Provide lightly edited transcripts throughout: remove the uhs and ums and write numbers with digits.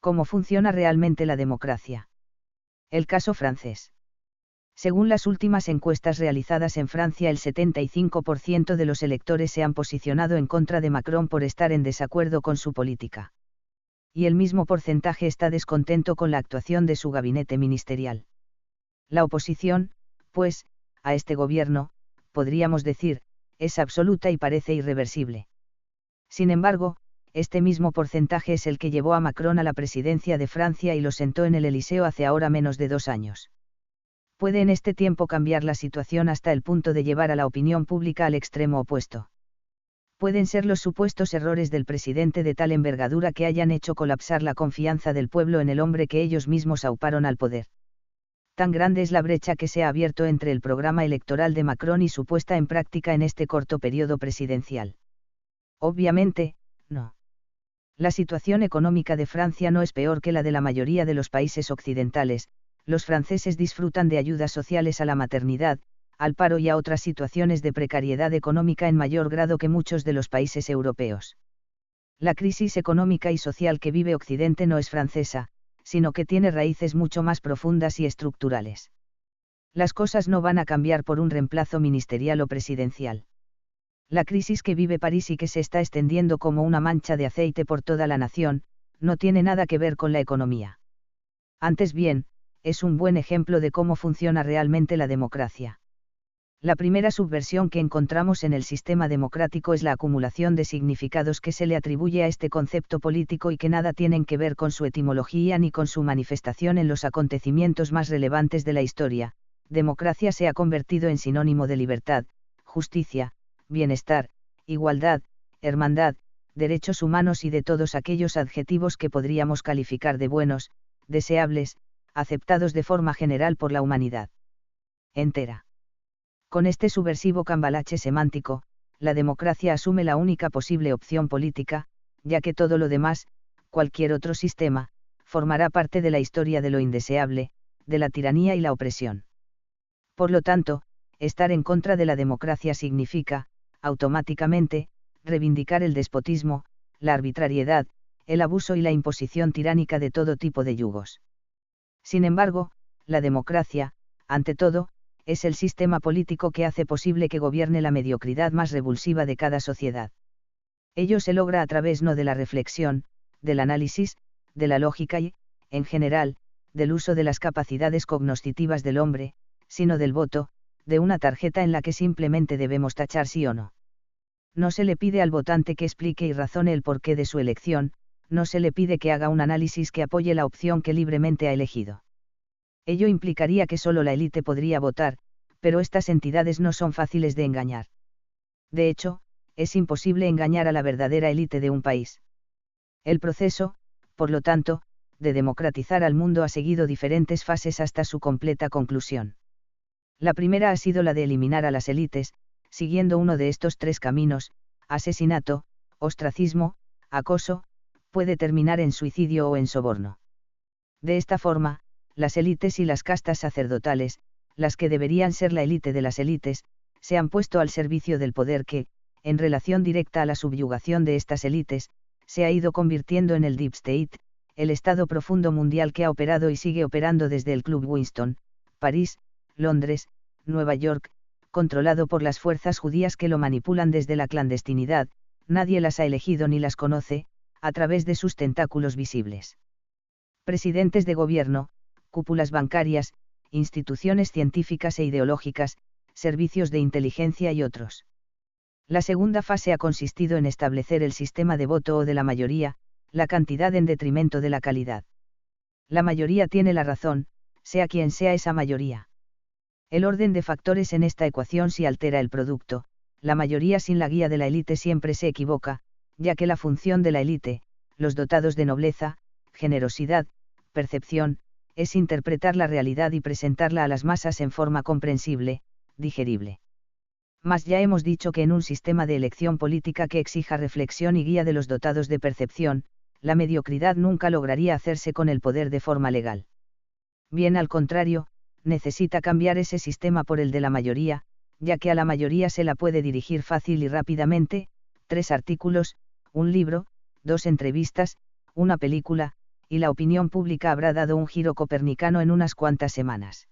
¿Cómo funciona realmente la democracia? El caso francés. Según las últimas encuestas realizadas en Francia, el 75% de los electores se han posicionado en contra de Macron por estar en desacuerdo con su política. Y el mismo porcentaje está descontento con la actuación de su gabinete ministerial. La oposición, pues, a este gobierno, podríamos decir, es absoluta y parece irreversible. Sin embargo, este mismo porcentaje es el que llevó a Macron a la presidencia de Francia y lo sentó en el Elíseo hace ahora menos de 2 años. Puede en este tiempo cambiar la situación hasta el punto de llevar a la opinión pública al extremo opuesto. Pueden ser los supuestos errores del presidente de tal envergadura que hayan hecho colapsar la confianza del pueblo en el hombre que ellos mismos auparon al poder. Tan grande es la brecha que se ha abierto entre el programa electoral de Macron y su puesta en práctica en este corto periodo presidencial. Obviamente, no. La situación económica de Francia no es peor que la de la mayoría de los países occidentales. Los franceses disfrutan de ayudas sociales a la maternidad, al paro y a otras situaciones de precariedad económica en mayor grado que muchos de los países europeos. La crisis económica y social que vive Occidente no es francesa, sino que tiene raíces mucho más profundas y estructurales. Las cosas no van a cambiar por un reemplazo ministerial o presidencial. La crisis que vive París y que se está extendiendo como una mancha de aceite por toda la nación, no tiene nada que ver con la economía. Antes bien, es un buen ejemplo de cómo funciona realmente la democracia. La primera subversión que encontramos en el sistema democrático es la acumulación de significados que se le atribuye a este concepto político y que nada tienen que ver con su etimología ni con su manifestación en los acontecimientos más relevantes de la historia. Democracia se ha convertido en sinónimo de libertad, justicia, bienestar, igualdad, hermandad, derechos humanos y de todos aquellos adjetivos que podríamos calificar de buenos, deseables, aceptados de forma general por la humanidad entera. Con este subversivo cambalache semántico, la democracia asume la única posible opción política, ya que todo lo demás, cualquier otro sistema, formará parte de la historia de lo indeseable, de la tiranía y la opresión. Por lo tanto, estar en contra de la democracia significa, automáticamente, reivindicar el despotismo, la arbitrariedad, el abuso y la imposición tiránica de todo tipo de yugos. Sin embargo, la democracia, ante todo, es el sistema político que hace posible que gobierne la mediocridad más revulsiva de cada sociedad. Ello se logra a través no de la reflexión, del análisis, de la lógica y, en general, del uso de las capacidades cognoscitivas del hombre, sino del voto, de una tarjeta en la que simplemente debemos tachar sí o no. No se le pide al votante que explique y razone el porqué de su elección, no se le pide que haga un análisis que apoye la opción que libremente ha elegido. Ello implicaría que solo la élite podría votar, pero estas entidades no son fáciles de engañar. De hecho, es imposible engañar a la verdadera élite de un país. El proceso, por lo tanto, de democratizar al mundo ha seguido diferentes fases hasta su completa conclusión. La primera ha sido la de eliminar a las élites, siguiendo uno de estos 3 caminos: asesinato, ostracismo, acoso, puede terminar en suicidio o en soborno. De esta forma, las élites y las castas sacerdotales, las que deberían ser la élite de las élites, se han puesto al servicio del poder que, en relación directa a la subyugación de estas élites, se ha ido convirtiendo en el Deep State, el Estado profundo mundial que ha operado y sigue operando desde el Club Winston, París, Londres, Nueva York, controlado por las fuerzas judías que lo manipulan desde la clandestinidad, nadie las ha elegido ni las conoce, a través de sus tentáculos visibles. Presidentes de gobierno, cúpulas bancarias, instituciones científicas e ideológicas, servicios de inteligencia y otros. La segunda fase ha consistido en establecer el sistema de voto o de la mayoría, la cantidad en detrimento de la calidad. La mayoría tiene la razón, sea quien sea esa mayoría. El orden de factores en esta ecuación sí altera el producto. La mayoría sin la guía de la élite siempre se equivoca, ya que la función de la élite, los dotados de nobleza, generosidad, percepción, es interpretar la realidad y presentarla a las masas en forma comprensible, digerible. Mas ya hemos dicho que en un sistema de elección política que exija reflexión y guía de los dotados de percepción, la mediocridad nunca lograría hacerse con el poder de forma legal. Bien al contrario, necesita cambiar ese sistema por el de la mayoría, ya que a la mayoría se la puede dirigir fácil y rápidamente: 3 artículos, un libro, 2 entrevistas, una película, y la opinión pública habrá dado un giro copernicano en unas cuantas semanas.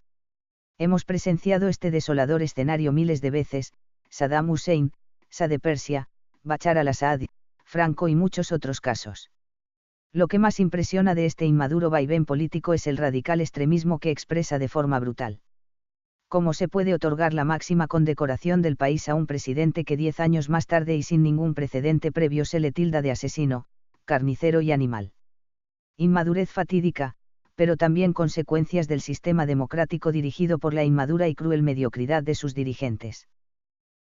Hemos presenciado este desolador escenario miles de veces: Saddam Hussein, Shah de Persia, Bashar al-Assad, Franco y muchos otros casos. Lo que más impresiona de este inmaduro vaivén político es el radical extremismo que expresa de forma brutal. ¿Cómo se puede otorgar la máxima condecoración del país a un presidente que 10 años más tarde y sin ningún precedente previo se le tilda de asesino, carnicero y animal? Inmadurez fatídica, pero también consecuencias del sistema democrático dirigido por la inmadura y cruel mediocridad de sus dirigentes.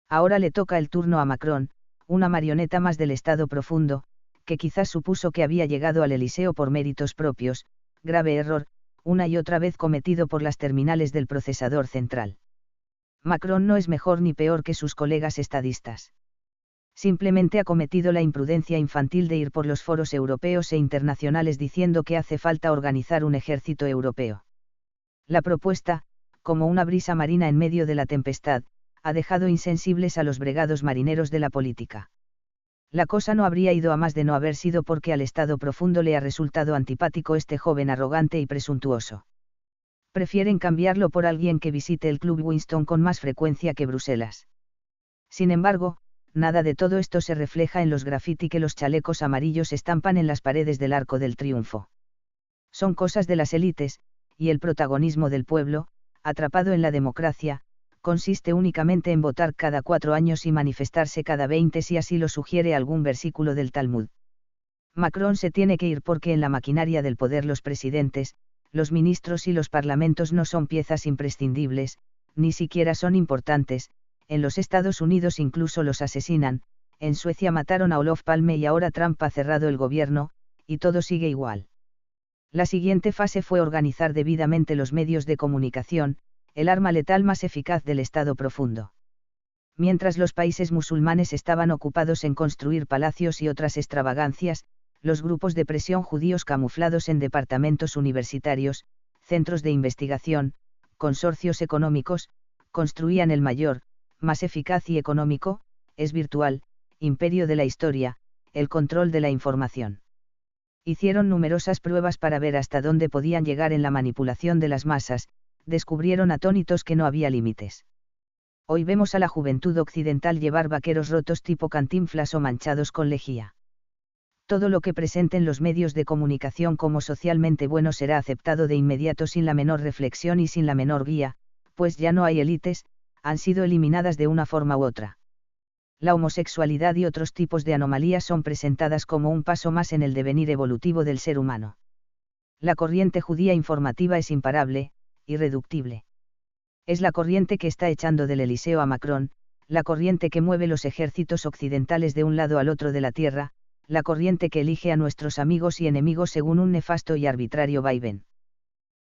Ahora le toca el turno a Macron, una marioneta más del Estado profundo, que quizás supuso que había llegado al Elíseo por méritos propios, grave error, una y otra vez cometido por las terminales del procesador central. Macron no es mejor ni peor que sus colegas estadistas. Simplemente ha cometido la imprudencia infantil de ir por los foros europeos e internacionales diciendo que hace falta organizar un ejército europeo. La propuesta, como una brisa marina en medio de la tempestad, ha dejado insensibles a los bregados marineros de la política. La cosa no habría ido a más de no haber sido porque al Estado profundo le ha resultado antipático este joven arrogante y presuntuoso. Prefieren cambiarlo por alguien que visite el Club Winston con más frecuencia que Bruselas. Sin embargo, nada de todo esto se refleja en los graffiti que los chalecos amarillos estampan en las paredes del Arco del Triunfo. Son cosas de las élites, y el protagonismo del pueblo, atrapado en la democracia, consiste únicamente en votar cada 4 años y manifestarse cada 20 si así lo sugiere algún versículo del Talmud. Macron se tiene que ir porque en la maquinaria del poder los presidentes, los ministros y los parlamentos no son piezas imprescindibles, ni siquiera son importantes. En los Estados Unidos incluso los asesinan, en Suecia mataron a Olof Palme y ahora Trump ha cerrado el gobierno, y todo sigue igual. La siguiente fase fue organizar debidamente los medios de comunicación, el arma letal más eficaz del Estado profundo. Mientras los países musulmanes estaban ocupados en construir palacios y otras extravagancias, los grupos de presión judíos camuflados en departamentos universitarios, centros de investigación, consorcios económicos, construían el mayor, más eficaz y económico, es virtual, imperio de la historia, el control de la información. Hicieron numerosas pruebas para ver hasta dónde podían llegar en la manipulación de las masas, descubrieron atónitos que no había límites. Hoy vemos a la juventud occidental llevar vaqueros rotos tipo Cantinflas o manchados con lejía. Todo lo que presenten los medios de comunicación como socialmente bueno será aceptado de inmediato sin la menor reflexión y sin la menor guía, pues ya no hay élites, han sido eliminadas de una forma u otra. La homosexualidad y otros tipos de anomalías son presentadas como un paso más en el devenir evolutivo del ser humano. La corriente judía informativa es imparable, irreductible. Es la corriente que está echando del Elíseo a Macron, la corriente que mueve los ejércitos occidentales de un lado al otro de la tierra, la corriente que elige a nuestros amigos y enemigos según un nefasto y arbitrario vaivén.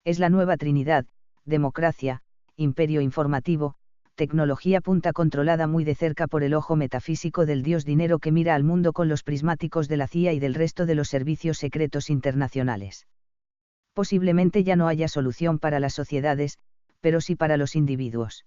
Es la nueva Trinidad, democracia, imperio informativo, tecnología punta controlada muy de cerca por el ojo metafísico del dios dinero que mira al mundo con los prismáticos de la CIA y del resto de los servicios secretos internacionales. Posiblemente ya no haya solución para las sociedades, pero sí para los individuos.